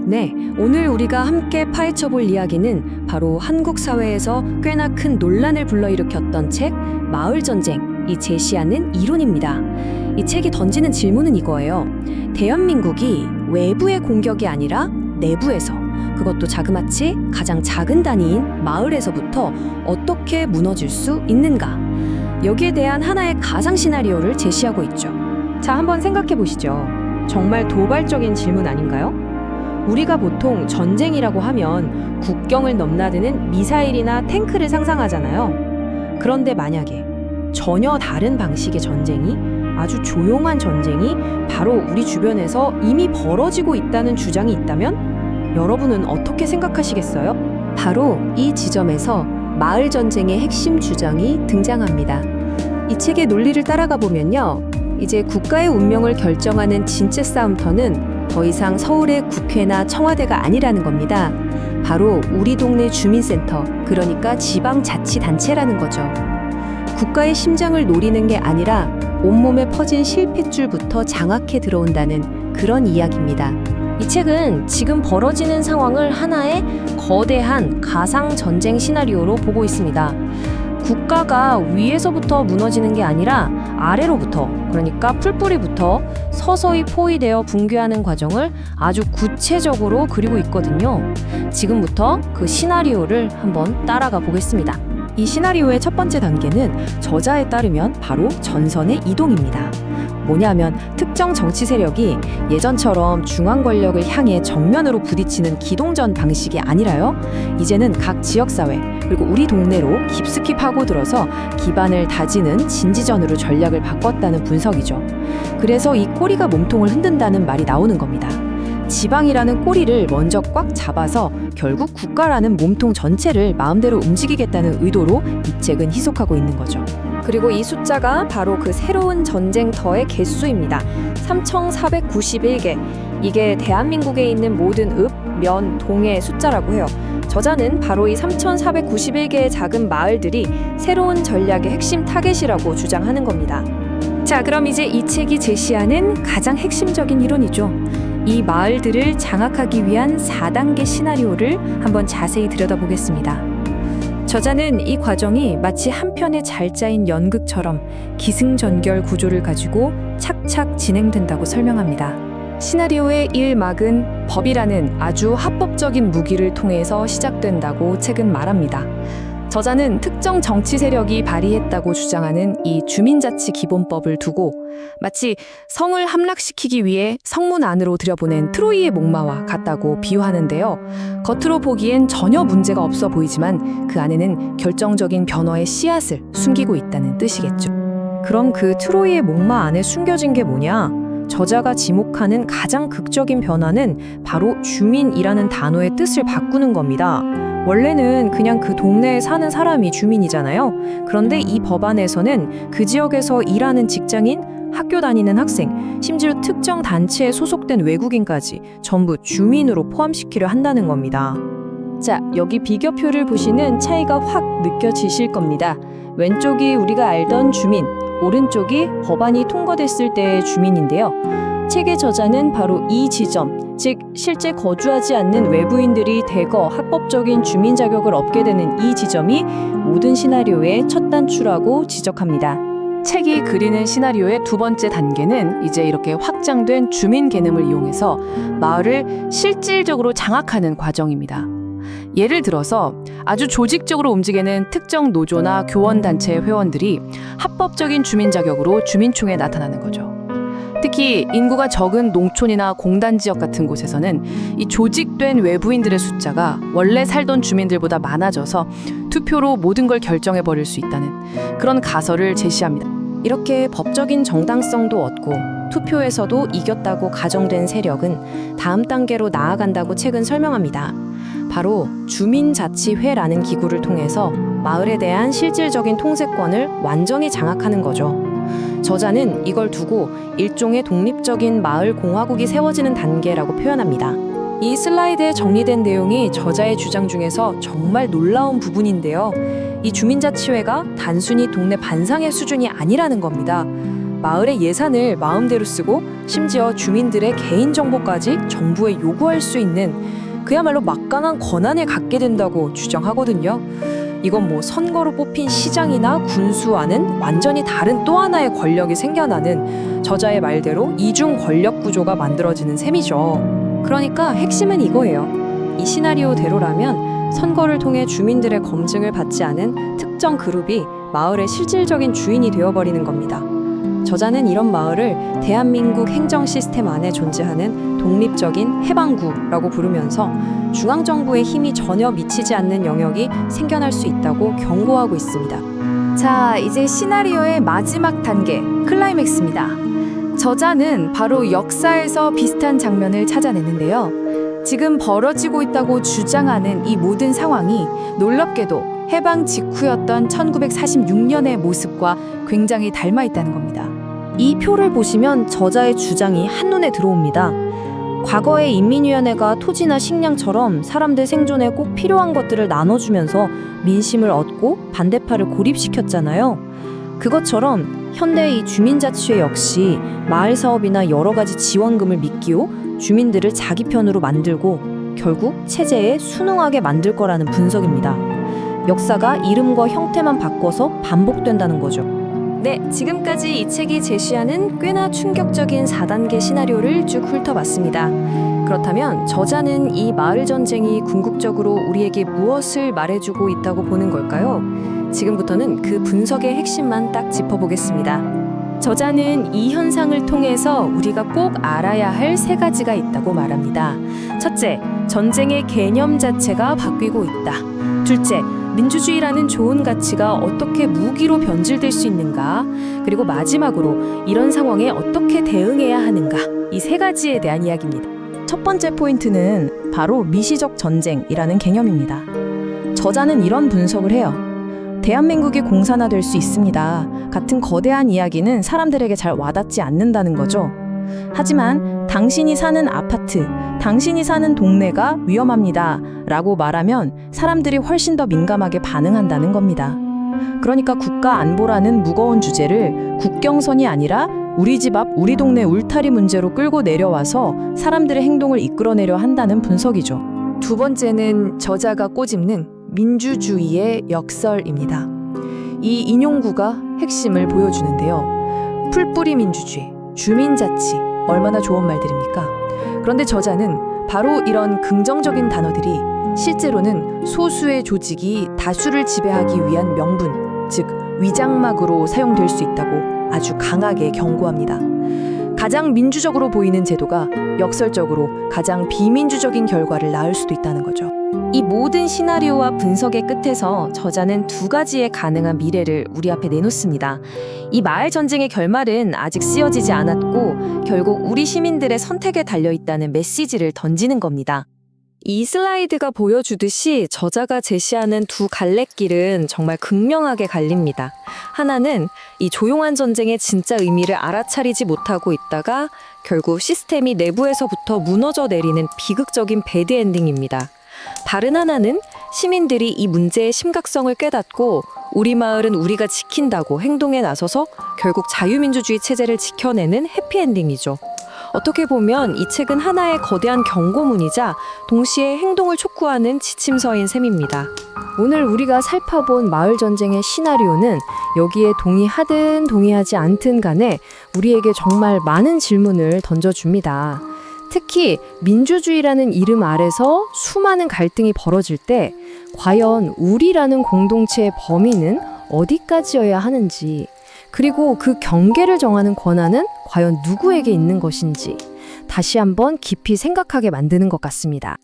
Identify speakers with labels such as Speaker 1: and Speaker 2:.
Speaker 1: 네, 오늘 우리가 함께 파헤쳐볼 이야기는 바로 한국 사회에서 꽤나 큰 논란을 불러일으켰던 책 마을 전쟁이 제시하는 이론입니다. 이 책이 던지는 질문은 이거예요. 대한민국이 외부의 공격이 아니라 내부에서, 그것도 자그마치 가장 작은 단위인 마을에서부터 어떻게 무너질 수 있는가? 여기에 대한 하나의 가상 시나리오를 제시하고 있죠. 자, 한번 생각해 보시죠. 정말 도발적인 질문 아닌가요? 우리가 보통 전쟁이라고 하면 국경을 넘나드는 미사일이나 탱크를 상상하잖아요. 그런데 만약에 전혀 다른 방식의 전쟁이, 아주 조용한 전쟁이 바로 우리 주변에서 이미 벌어지고 있다는 주장이 있다면 여러분은 어떻게 생각하시겠어요? 바로 이 지점에서 마을 전쟁의 핵심 주장이 등장합니다. 이 책의 논리를 따라가 보면요, 이제 국가의 운명을 결정하는 진짜 싸움터는 더 이상 서울의 국회나 청와대가 아니라는 겁니다. 바로 우리 동네 주민센터, 그러니까 지방자치단체라는 거죠. 국가의 심장을 노리는 게 아니라 온몸에 퍼진 실핏줄부터 장악해 들어온다는 그런 이야기입니다. 이 책은 지금 벌어지는 상황을 하나의 거대한 가상 전쟁 시나리오로 보고 있습니다. 국가가 위에서부터 무너지는 게 아니라 아래로부터, 그러니까 풀뿌리부터 서서히 포위되어 붕괴하는 과정을 아주 구체적으로 그리고 있거든요. 지금부터 그 시나리오를 한번 따라가 보겠습니다. 이 시나리오의 첫 번째 단계는 저자에 따르면 바로 전선의 이동입니다. 뭐냐면 특정 정치 세력이 예전처럼 중앙 권력을 향해 정면으로 부딪히는 기동전 방식이 아니라요, 이제는 각 지역사회 그리고 우리 동네로 깊숙이 파고들어서 기반을 다지는 진지전으로 전략을 바꿨다는 분석이죠. 그래서 이 꼬리가 몸통을 흔든다는 말이 나오는 겁니다. 지방이라는 꼬리를 먼저 꽉 잡아서 결국 국가라는 몸통 전체를 마음대로 움직이겠다는 의도로 이 책은 희석하고 있는 거죠. 그리고 이 숫자가 바로 그 새로운 전쟁터의 개수입니다. 3,491개. 이게 대한민국에 있는 모든 읍, 면, 동의 숫자라고 해요. 저자는 바로 이 3,491개의 작은 마을들이 새로운 전략의 핵심 타겟이라고 주장하는 겁니다. 자, 그럼 이제 이 책이 제시하는 가장 핵심적인 이론이죠. 이 마을들을 장악하기 위한 4단계 시나리오를 한번 자세히 들여다보겠습니다. 저자는 이 과정이 마치 한 편의 잘 짜인 연극처럼 기승전결 구조를 가지고 착착 진행된다고 설명합니다. 시나리오의 1막은 법이라는 아주 합법적인 무기를 통해서 시작된다고 책은 말합니다. 저자는 특정 정치 세력이 발의했다고 주장하는 이 주민자치 기본법을 두고 마치 성을 함락시키기 위해 성문 안으로 들여보낸 트로이의 목마와 같다고 비유하는데요. 겉으로 보기엔 전혀 문제가 없어 보이지만 그 안에는 결정적인 변화의 씨앗을 숨기고 있다는 뜻이겠죠. 그럼 그 트로이의 목마 안에 숨겨진 게 뭐냐? 저자가 지목하는 가장 극적인 변화는 바로 주민이라는 단어의 뜻을 바꾸는 겁니다. 원래는 그냥 그 동네에 사는 사람이 주민이잖아요. 그런데 이 법안에서는 그 지역에서 일하는 직장인, 학교 다니는 학생, 심지어 특정 단체에 소속된 외국인까지 전부 주민으로 포함시키려 한다는 겁니다. 자, 여기 비교표를 보시는 차이가 확 느껴지실 겁니다. 왼쪽이 우리가 알던 주민, 오른쪽이 법안이 통과됐을 때의 주민인데요. 책의 저자는 바로 이 지점, 즉 실제 거주하지 않는 외부인들이 대거 합법적인 주민 자격을 얻게 되는 이 지점이 모든 시나리오의 첫 단추라고 지적합니다. 책이 그리는 시나리오의 두 번째 단계는 이제 이렇게 확장된 주민 개념을 이용해서 마을을 실질적으로 장악하는 과정입니다. 예를 들어서 아주 조직적으로 움직이는 특정 노조나 교원단체의 회원들이 합법적인 주민 자격으로 주민총회에 나타나는 거죠. 특히 인구가 적은 농촌이나 공단 지역 같은 곳에서는 이 조직된 외부인들의 숫자가 원래 살던 주민들보다 많아져서 투표로 모든 걸 결정해버릴 수 있다는 그런 가설을 제시합니다. 이렇게 법적인 정당성도 얻고 투표에서도 이겼다고 가정된 세력은 다음 단계로 나아간다고 책은 설명합니다. 바로 주민자치회라는 기구를 통해서 마을에 대한 실질적인 통제권을 완전히 장악하는 거죠. 저자는 이걸 두고 일종의 독립적인 마을 공화국이 세워지는 단계라고 표현합니다. 이 슬라이드에 정리된 내용이 저자의 주장 중에서 정말 놀라운 부분인데요. 이 주민자치회가 단순히 동네 반상회 수준이 아니라는 겁니다. 마을의 예산을 마음대로 쓰고 심지어 주민들의 개인정보까지 정부에 요구할 수 있는 그야말로 막강한 권한을 갖게 된다고 주장하거든요. 이건 뭐 선거로 뽑힌 시장이나 군수와는 완전히 다른 또 하나의 권력이 생겨나는 저자의 말대로 이중 권력 구조가 만들어지는 셈이죠. 그러니까 핵심은 이거예요. 이 시나리오대로라면 선거를 통해 주민들의 검증을 받지 않은 특정 그룹이 마을의 실질적인 주인이 되어버리는 겁니다. 저자는 이런 마을을 대한민국 행정 시스템 안에 존재하는 독립적인 해방구라고 부르면서 중앙정부의 힘이 전혀 미치지 않는 영역이 생겨날 수 있다고 경고하고 있습니다.
Speaker 2: 자, 이제 시나리오의 마지막 단계, 클라이맥스입니다. 저자는 바로 역사에서 비슷한 장면을 찾아내는데요. 지금 벌어지고 있다고 주장하는 이 모든 상황이 놀랍게도 해방 직후였던 1946년의 모습과 굉장히 닮아 있다는 겁니다.
Speaker 1: 이 표를 보시면 저자의 주장이 한눈에 들어옵니다. 과거의 인민위원회가 토지나 식량처럼 사람들 생존에 꼭 필요한 것들을 나눠주면서 민심을 얻고 반대파를 고립시켰잖아요. 그것처럼 현대의 이 주민자치회 역시 마을 사업이나 여러 가지 지원금을 미끼로 주민들을 자기 편으로 만들고 결국 체제에 순응하게 만들 거라는 분석입니다. 역사가 이름과 형태만 바꿔서 반복된다는 거죠. 네, 지금까지 이 책이 제시하는 꽤나 충격적인 4단계 시나리오를 쭉 훑어봤습니다. 그렇다면 저자는 이 마을 전쟁이 궁극적으로 우리에게 무엇을 말해주고 있다고 보는 걸까요? 지금부터는 그 분석의 핵심만 딱 짚어보겠습니다. 저자는 이 현상을 통해서 우리가 꼭 알아야 할 3가지가 있다고 말합니다. 첫째, 전쟁의 개념 자체가 바뀌고 있다. 둘째, 민주주의라는 좋은 가치가 어떻게 무기로 변질될 수 있는가? 그리고 마지막으로 이런 상황에 어떻게 대응해야 하는가? 이 3가지에 대한 이야기입니다.
Speaker 3: 첫 번째 포인트는 바로 미시적 전쟁이라는 개념입니다. 저자는 이런 분석을 해요. 대한민국이 공산화될 수 있습니다. 같은 거대한 이야기는 사람들에게 잘 와닿지 않는다는 거죠. 하지만 당신이 사는 아파트, 당신이 사는 동네가 위험합니다 라고 말하면 사람들이 훨씬 더 민감하게 반응한다는 겁니다. 그러니까 국가 안보라는 무거운 주제를 국경선이 아니라 우리 집 앞, 우리 동네 울타리 문제로 끌고 내려와서 사람들의 행동을 이끌어내려 한다는 분석이죠.
Speaker 2: 두 번째는 저자가 꼬집는 민주주의의 역설입니다. 이 인용구가 핵심을 보여주는데요. 풀뿌리 민주주의, 주민자치, 얼마나 좋은 말들입니까? 그런데 저자는 바로 이런 긍정적인 단어들이 실제로는 소수의 조직이 다수를 지배하기 위한 명분, 즉 위장막으로 사용될 수 있다고 아주 강하게 경고합니다. 가장 민주적으로 보이는 제도가 역설적으로 가장 비민주적인 결과를 낳을 수도 있다는 거죠.
Speaker 1: 이 모든 시나리오와 분석의 끝에서 저자는 2가지의 가능한 미래를 우리 앞에 내놓습니다. 이 마을 전쟁의 결말은 아직 쓰여지지 않았고 결국 우리 시민들의 선택에 달려있다는 메시지를 던지는 겁니다. 이 슬라이드가 보여주듯이 저자가 제시하는 2 갈래길은 정말 극명하게 갈립니다. 하나는 이 조용한 전쟁의 진짜 의미를 알아차리지 못하고 있다가 결국 시스템이 내부에서부터 무너져 내리는 비극적인 배드엔딩입니다. 다른 하나는 시민들이 이 문제의 심각성을 깨닫고 우리 마을은 우리가 지킨다고 행동에 나서서 결국 자유민주주의 체제를 지켜내는 해피엔딩이죠. 어떻게 보면 이 책은 하나의 거대한 경고문이자 동시에 행동을 촉구하는 지침서인 셈입니다. 오늘 우리가 살펴본 마을 전쟁의 시나리오는 여기에 동의하든 동의하지 않든 간에 우리에게 정말 많은 질문을 던져줍니다. 특히 민주주의라는 이름 아래서 수많은 갈등이 벌어질 때 과연 우리라는 공동체의 범위는 어디까지여야 하는지, 그리고 그 경계를 정하는 권한은 과연 누구에게 있는 것인지 다시 한번 깊이 생각하게 만드는 것 같습니다.